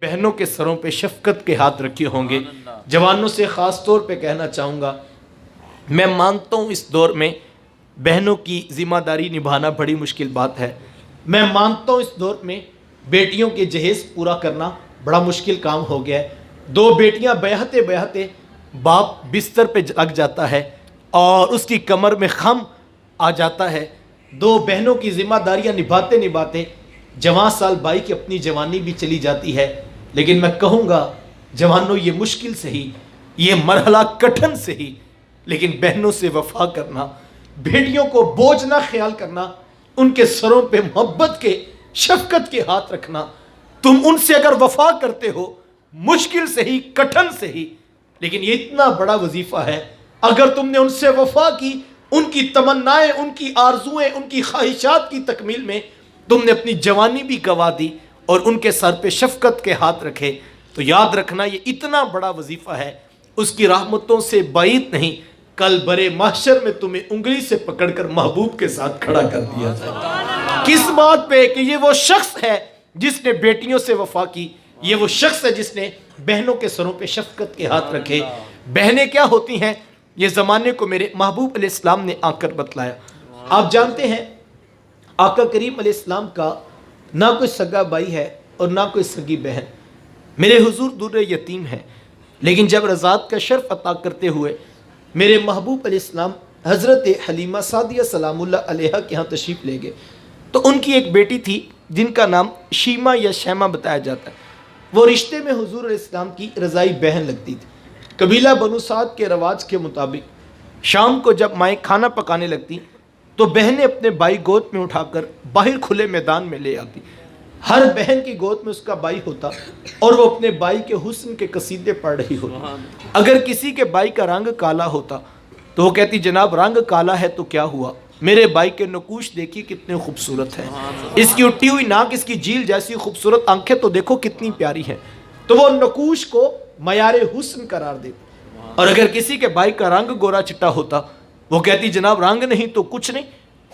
بہنوں کے سروں پہ شفقت کے ہاتھ رکھے ہوں گے۔ جوانوں سے خاص طور پہ کہنا چاہوں گا، میں مانتا ہوں اس دور میں بہنوں کی ذمہ داری نبھانا بڑی مشکل بات ہے۔ میں مانتا ہوں اس دور میں بیٹیوں کے جہیز پورا کرنا بڑا مشکل کام ہو گیا ہے۔ دو بیٹیاں بیاہتے بیاہتے باپ بستر پہ لگ جاتا ہے اور اس کی کمر میں خم آ جاتا ہے۔ دو بہنوں کی ذمہ داریاں نبھاتے نبھاتے جوان سال بائی کی اپنی جوانی بھی چلی جاتی ہے۔ لیکن میں کہوں گا جوانوں، یہ مشکل سے ہی، یہ مرحلہ کٹھن سے ہی، لیکن بہنوں سے وفا کرنا، بیٹیوں کو بوجھ نہ خیال کرنا، ان کے سروں پہ محبت کے شفقت کے ہاتھ رکھنا، تم ان سے اگر وفا کرتے ہو، مشکل سے ہی، کٹھن سے ہی، لیکن یہ اتنا بڑا وظیفہ ہے۔ اگر تم نے ان سے وفا کی، ان کی تمنائیں، ان کی آرزویں، ان کی خواہشات کی تکمیل میں تم نے اپنی جوانی بھی گوا دی اور ان کے سر پہ شفقت کے ہاتھ رکھے، تو یاد رکھنا یہ اتنا بڑا وظیفہ ہے، اس کی رحمتوں سے بعید نہیں، کل برے محشر میں تمہیں انگلی سے پکڑ کر محبوب کے ساتھ کھڑا کر دیا جائے۔ کس بات پہ؟ کہ یہ وہ شخص ہے جس نے بیٹیوں سے وفا کی، یہ وہ شخص ہے جس نے بہنوں کے سروں پہ شفقت کے ہاتھ رکھے۔ بہنیں کیا ہوتی ہیں یہ زمانے کو میرے محبوب علیہ السلام نے آ کر بتلایا۔ آپ جانتے ہیں آقا کریم علیہ السلام کا نہ کوئی سگا بھائی ہے اور نہ کوئی سگی بہن، میرے حضور در یتیم ہیں، لیکن جب رضاعت کا شرف عطا کرتے ہوئے میرے محبوب علیہ السلام حضرت حلیمہ سعدیہ سلام اللہ علیہا کے ہاں تشریف لے گئے، تو ان کی ایک بیٹی تھی جن کا نام شیمہ یا شیمہ بتایا جاتا ہے۔ وہ رشتے میں حضور علیہ السلام کی رضائی بہن لگتی تھی۔ قبیلہ بنو سعد کے رواج کے مطابق شام کو جب مائیں کھانا پکانے لگتی تو بہنیں اپنے بھائی گود میں اٹھا کر باہر کھلے میدان میں لے آتی۔ ہر بہن کی گود میں اس کا بھائی ہوتا اور وہ اپنے بھائی کے حسن کے قصیدے پڑھ رہی ہوتی۔ اگر کسی کے بھائی کا رنگ کالا ہوتا تو وہ کہتی جناب رنگ کالا ہے تو کیا ہوا، میرے بھائی کے نقوش دیکھیے کتنے خوبصورت ہیں، اس کی اٹھی ہوئی ناک، اس کی جھیل جیسی خوبصورت آنکھیں تو دیکھو کتنی پیاری ہیں۔ تو وہ نقوش کو معیار حسن قرار دیتی۔ اور اگر کسی کے بھائی کا رنگ گورا چٹا ہوتا وہ کہتی جناب رنگ نہیں تو کچھ نہیں،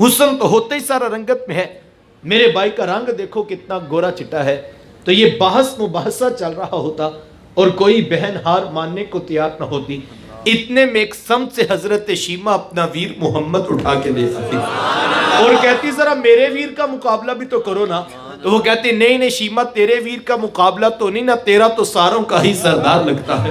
حسن تو ہوتے ہی سارا رنگت میں ہے، میرے بھائی کا رنگ دیکھو کتنا گورا چٹا ہے۔ تو یہ بحث مباحثہ چل رہا ہوتا اور کوئی بہن ہار ماننے کو تیار نہ ہوتی۔ اتنے میں ایک سمت سے حضرت شیمہ اپنا ویر محمد اٹھا کے لے آتی اور کہتی ذرا میرے ویر کا مقابلہ بھی تو کرو نا۔ تو وہ کہتی نہیں نہیں شیمہ تیرے ویر کا مقابلہ تو نہیں نا، تیرا تو ساروں کا ہی سردار لگتا ہے۔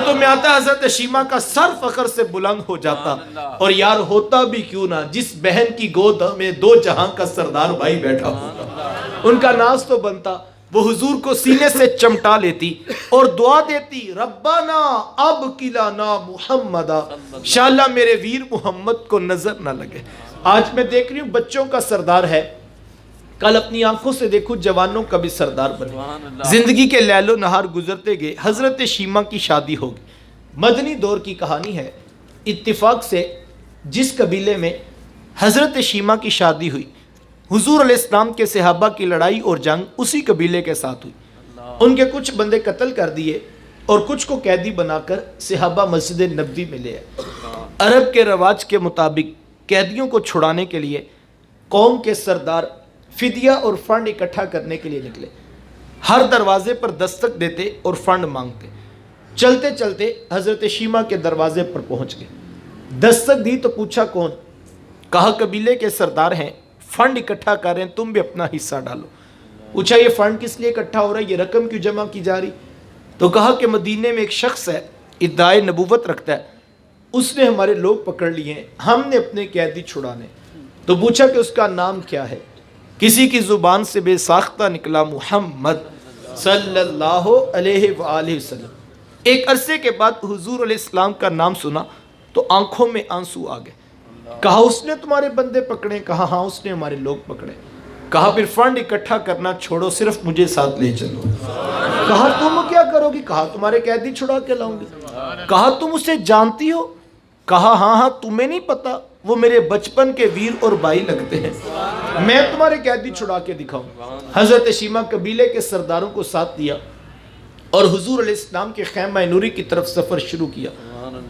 تو میں آتا حضرت شیمہ کا سر فخر سے بلند ہو جاتا، اور یار ہوتا بھی کیوں نہ جس بہن کی گود میں دو جہاں کا سردار بھائی بیٹھا ہوتا، ان کا ناز تو بنتا۔ وہ حضور کو سینے سے چمٹا لیتی اور دعا دیتی ربنا اب کلانا محمدا، انشاءاللہ میرے ویر محمد کو نظر نہ لگے۔ آج میں دیکھ رہی ہوں بچوں کا سردار ہے، کل اپنی آنکھوں سے دیکھو جوانوں کا بھی سردار بنے۔ زندگی کے لیل و نہار گزرتے گئے، حضرت شیمہ کی شادی ہوگی۔ مدنی دور کی کہانی ہے، اتفاق سے جس قبیلے میں حضرت شیمہ کی شادی ہوئی، حضور علیہ السلام کے صحابہ کی لڑائی اور جنگ اسی قبیلے کے ساتھ ہوئی۔ ان کے کچھ بندے قتل کر دیے اور کچھ کو قیدی بنا کر صحابہ مسجد نبوی میں لے آئے۔ عرب کے رواج کے مطابق قیدیوں کو چھڑانے کے لیے قوم کے سردار فدیہ اور فنڈ اکٹھا کرنے کے لیے نکلے۔ ہر دروازے پر دستک دیتے اور فنڈ مانگتے۔ چلتے چلتے حضرت شیمہ کے دروازے پر پہنچ گئے، دستک دی تو پوچھا کون؟ کہا قبیلے کے سردار ہیں، فنڈ اکٹھا کر رہے ہیں، تم بھی اپنا حصہ ڈالو۔ پوچھا یہ فنڈ کس لیے اکٹھا ہو رہا ہے، یہ رقم کیوں جمع کی جا رہی؟ تو کہا کہ مدینے میں ایک شخص ہے، ادعائے نبوت رکھتا ہے، اس نے ہمارے لوگ پکڑ لیے ہیں، ہم نے اپنے قیدی چھڑانے۔ تو پوچھا کہ اس کا نام کیا ہے؟ کسی کی زبان سے بے ساختہ نکلا محمد صلی اللہ علیہ وآلہ وسلم۔ ایک عرصے کے بعد حضور علیہ السلام کا نام سنا تو آنکھوں میں آنسو آ گئے۔ کہا اس نے تمہارے بندے پکڑے؟ کہا ہاں اس نے ہمارے لوگ پکڑے۔ کہا پھر فنڈ اکٹھا کرنا چھوڑو، صرف مجھے ساتھ لے چلو۔ کہا تم کیا کرو گی؟ کہا تمہارے قیدی چھڑا کے لاؤں گی۔ کہا تم اسے جانتی ہو؟ کہا ہاں ہاں، تمہیں نہیں پتا وہ میرے بچپن کے ویر اور بھائی لگتے ہیں، میں تمہارے قیدی چھڑا کے دکھاؤں۔ حضرت شیمہ قبیلے کے سرداروں کو ساتھ دیا اور حضور علیہ السلام کے خیمہ نوری کی طرف سفر شروع کیا۔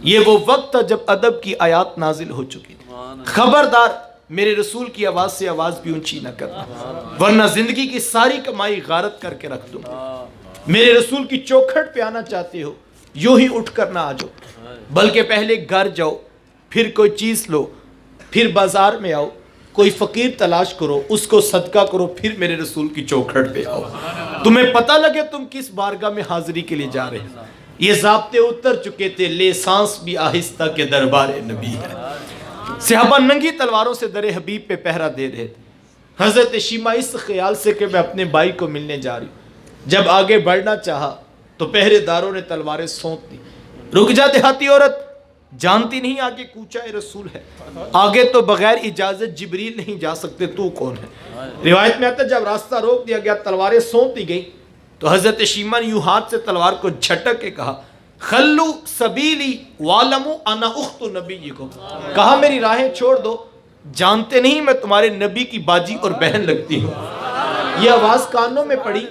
یہ وہ وقت تھا جب ادب کی آیات نازل ہو چکی تھی، خبردار میرے رسول کی آواز سے آواز بھی اونچی نہ کرنا ورنہ زندگی کی ساری کمائی غارت کر کے رکھ دوں۔ میرے رسول کی چوکھٹ پہ آنا چاہتے ہو یوں ہی اٹھ کر نہ آ جاؤ, بلکہ پہلے گھر جاؤ, پھر کوئی چیز لو, پھر بازار میں آؤ, کوئی فقیر تلاش کرو, اس کو صدقہ کرو, پھر میرے رسول کی چوکھٹ پہ آؤ, تمہیں پتہ لگے تم کس بارگاہ میں حاضری کے لیے جا رہے ہیں. یہ ضابطے اتر چکے تھے, لے سانس بھی آہستہ کے دربار نبی ہے. صحابہ ننگی تلواروں سے در حبیب پہ پہرا دے رہے تھے. حضرت شیمہ اس خیال سے کہ میں اپنے بھائی کو ملنے جا رہی ہوں, جب آگے بڑھنا چاہا تو پہرے داروں نے تلواریں سونپ دی. رک جا دیہاتی عورت, جانتی نہیں آگے کوچہ رسول ہے, آگے تو بغیر اجازت جبریل نہیں جا سکتے, تو کون ہے. روایت میں آتا ہے جب راستہ روک دیا گیا, تلواریں سونپ دی گئی, تو حضرت شیمہ نے یوں ہاتھ سے تلوار کو جھٹک کے کہا, خلو سبیلی والمو انا اخت نبیکم, کہا میری راہیں چھوڑ دو, جانتے نہیں میں تمہارے نبی کی باجی اور بہن لگتی ہوں. یہ آواز کانوں میں پڑی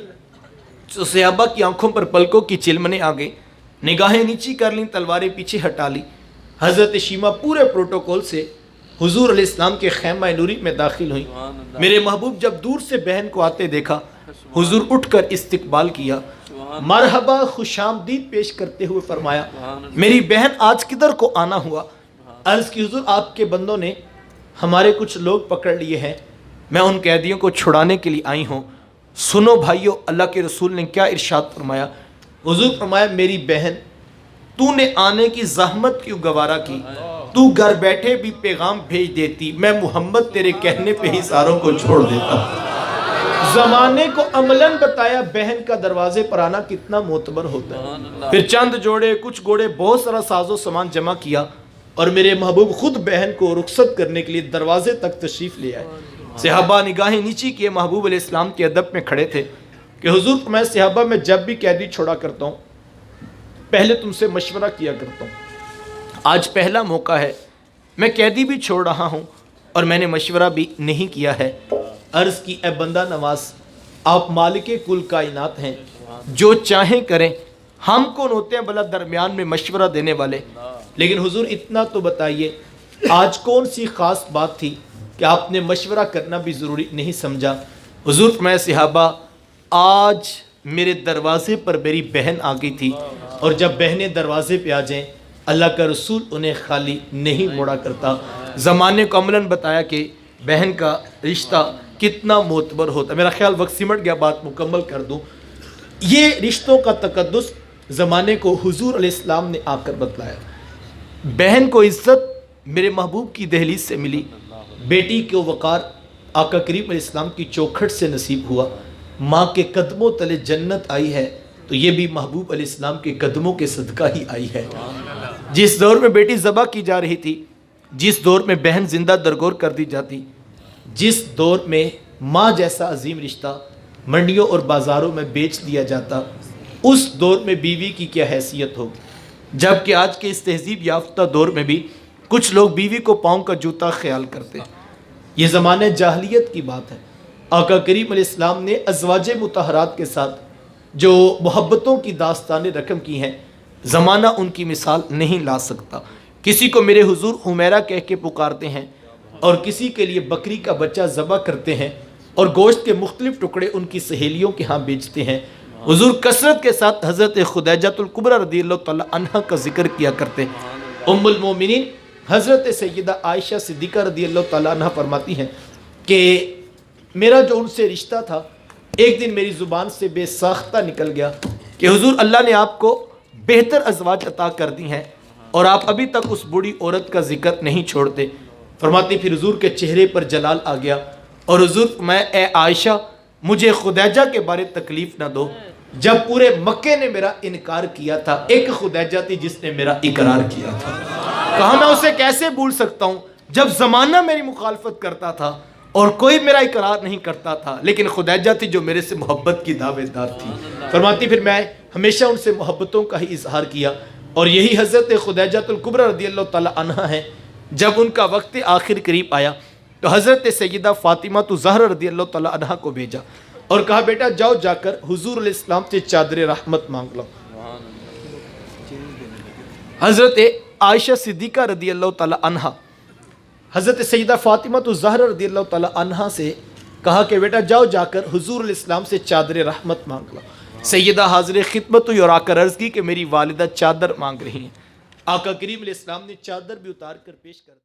تو صحابہ کی آنکھوں پر پلکوں کی چلمنے آ گئی, نگاہیں نیچی کر لیں, تلواریں پیچھے ہٹا لی. حضرت شیمہ پورے پروٹوکول سے حضور علیہ السلام کے خیمہ نوری میں داخل ہوئی. میرے محبوب جب دور سے بہن کو آتے دیکھا, حضور اٹھ کر استقبال کیا, مرحبا خوش آمدید پیش کرتے ہوئے فرمایا, میری بہن آج کدھر کو آنا ہوا. عرض کی حضور آپ کے بندوں نے ہمارے کچھ لوگ پکڑ لیے ہیں, میں ان قیدیوں کو چھڑانے کے لیے آئی ہوں. سنو بھائیو, اللہ کے رسول نے کیا ارشاد فرمایا. حضور فرمایا, میری بہن تو نے آنے کی زحمت کیوں گوارا کی, تو گھر بیٹھے بھی پیغام بھیج دیتی, میں محمد تیرے کہنے پہ ہی ساروں کو چھوڑ دیتا. زمانے کو عملاً بتایا بہن کا دروازے پر آنا کتنا معتبر ہوتا ہے. پھر چند جوڑے, کچھ گھوڑے, بہت سارا ساز و سامان جمع کیا, اور میرے محبوب خود بہن کو رخصت کرنے کے لیے دروازے تک تشریف لے آئے. صحابہ نگاہیں نیچی کیے محبوب علیہ السلام کے ادب میں کھڑے تھے کہ حضور میں صحابہ میں جب بھی قیدی چھوڑا کرتا ہوں پہلے تم سے مشورہ کیا کرتا ہوں. آج پہلا موقع ہے, میں قیدی بھی چھوڑ رہا ہوں اور میں نے مشورہ بھی نہیں کیا ہے. عرض کی, اے بندہ نواز, آپ مالک کل کائنات ہیں, جو چاہیں کریں, ہم کون ہوتے ہیں بھلا درمیان میں مشورہ دینے والے. لیکن حضور اتنا تو بتائیے, آج کون سی خاص بات تھی کہ آپ نے مشورہ کرنا بھی ضروری نہیں سمجھا. حضور فرمایا, صحابہ آج میرے دروازے پر میری بہن آ گئی تھی, اور جب بہنیں دروازے پہ آ جائیں اللہ کا رسول انہیں خالی نہیں موڑا کرتا. زمانے کو عملاً بتایا کہ بہن کا رشتہ کتنا معتبر ہوتا ہے. میرا خیال وقت سمٹ گیا, بات مکمل کر دوں. یہ رشتوں کا تقدس زمانے کو حضور علیہ السلام نے آ کر بتلایا. بہن کو عزت میرے محبوب کی دہلیز سے ملی, بیٹی کو وقار آقا کریم علیہ السلام کی چوکھٹ سے نصیب ہوا, ماں کے قدموں تلے جنت آئی ہے تو یہ بھی محبوب علیہ السلام کے قدموں کے صدقہ ہی آئی ہے. جس دور میں بیٹی ذبح کی جا رہی تھی, جس دور میں بہن زندہ درگور کر دی جاتی, جس دور میں ماں جیسا عظیم رشتہ منڈیوں اور بازاروں میں بیچ دیا جاتا, اس دور میں بیوی کی کیا حیثیت ہوگی. جبکہ آج کے اس تہذیب یافتہ دور میں بھی کچھ لوگ بیوی کو پاؤں کا جوتا خیال کرتے. یہ زمانہ جاہلیت کی بات ہے. آقا کریم علیہ السلام نے ازواج مطہرات کے ساتھ جو محبتوں کی داستانیں رقم کی ہیں, زمانہ ان کی مثال نہیں لا سکتا. کسی کو میرے حضور حمیرہ کہہ کے پکارتے ہیں, اور کسی کے لیے بکری کا بچہ ذبح کرتے ہیں, اور گوشت کے مختلف ٹکڑے ان کی سہیلیوں کے ہاں بیچتے ہیں. حضور کثرت کے ساتھ حضرت خدیجہ الکبریٰ رضی اللہ تعالی عنہا کا ذکر کیا کرتے. ام المومنین حضرت سیدہ عائشہ صدیقہ رضی اللہ تعالی عنہا فرماتی ہیں کہ میرا جو ان سے رشتہ تھا ایک دن میری زبان سے بے ساختہ نکل گیا کہ حضور اللہ نے آپ کو بہتر ازواج عطا کر دی ہیں اور آپ ابھی تک اس بوڑھی عورت کا ذکر نہیں چھوڑتے. فرماتی پھر حضور کے چہرے پر جلال آ گیا اور حضور میں, اے عائشہ مجھے خدیجہ کے بارے تکلیف نہ دو. جب پورے مکے نے میرا انکار کیا تھا, ایک خدیجہ تھی جس نے میرا اقرار کیا تھا. کہا میں اسے کیسے بھول سکتا ہوں جب زمانہ میری مخالفت کرتا تھا اور کوئی میرا اقرار نہیں کرتا تھا, لیکن خدیجہ تھی جو میرے سے محبت کی دعویدار دار تھی. فرماتی پھر میں ہمیشہ ان سے محبتوں کا ہی اظہار کیا, اور یہی حضرت خدیجہ الکبریٰ رضی اللہ تعالی عنہا ہے. جب ان کا وقت آخر قریب آیا تو حضرت سیدہ فاطمہ زہرا رضی اللہ تعالی عنہا کو بھیجا اور کہا بیٹا جاؤ جا کر حضور علیہ السلام سے چادر رحمت مانگ لو. حضرت عائشہ صدیقہ رضی اللہ تعالی عنہا حضرت سیدہ فاطمہ زہرا رضی اللہ تعالی عنہا سے کہا کہ بیٹا جاؤ جا کر حضور علیہ السلام سے چادر رحمت مانگ لو. سیدہ حاضر خدمت ہوئی اور آ کر عرض کی کہ میری والدہ چادر مانگ رہی ہیں. آقا کریم علیہ السلام نے چادر بھی اتار کر پیش کر دی.